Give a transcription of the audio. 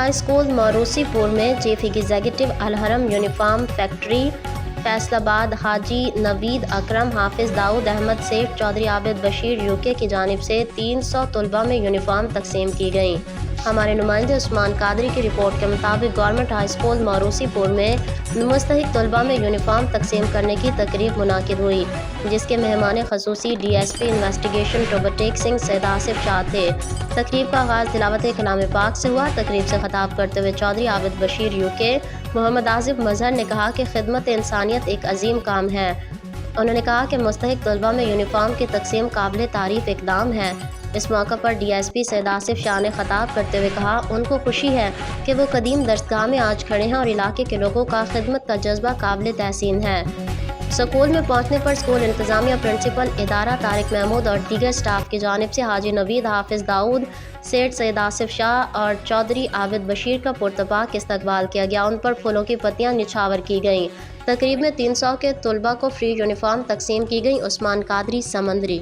High school موروثی پور میں chief executive Al Haram uniform factory Faisalabad Haji Naveed Akram Hafiz Daud Ahmed Seth Chaudhry Abid Bashir UK کی جانب سے 300 طلباء میں یونیفارم تقسیم کی گئیں۔ ہمارے نمائندے عثمان قادری کی رپورٹ کے مطابق گورنمنٹ ہائی اسکول موروثی پور میں مستحق طلباء میں یونیفارم تقسیم کرنے کی تقریب منعقد ہوئی، جس کے مہمان خصوصی D S P investigation Toba Tek Singh Syed Asif Shah تھے۔ تقریب کا آغاز تلاوت کلام پاک سے ہوا۔ تقریب سے خطاب کرتے ہوئے چودھری عابد بشیر یوکے محمد آصف مظہر نے کہا کہ خدمت انسانیت ایک عظیم کام ہے۔ انہوں نے کہا کہ مستحق طلباء میں یونیفارم کی تقسیم قابل تعریف اقدام ہے۔ اس موقع پر ڈی ایس پی سید آصف شاہ نے خطاب کرتے ہوئے کہا ان کو خوشی ہے کہ وہ قدیم درسگاہ میں آج کھڑے ہیں اور علاقے کے لوگوں کا خدمت کا جذبہ قابل تحسین ہے۔ سکول میں پہنچنے پر سکول انتظامیہ پرنسپل ادارہ طارق محمود اور دیگر سٹاف کی جانب سے حاجی نوید حافظ داؤد سیٹھ سید آصف شاہ اور چودھری عابد بشیر کا پرتپاک استقبال کیا گیا۔ ان پر پھولوں کی پتیاں نچھاور کی گئیں۔ تقریب میں 300 کے طلباء کو فری یونیفارم تقسیم کی گئیں۔ عثمان قادری، سمندری۔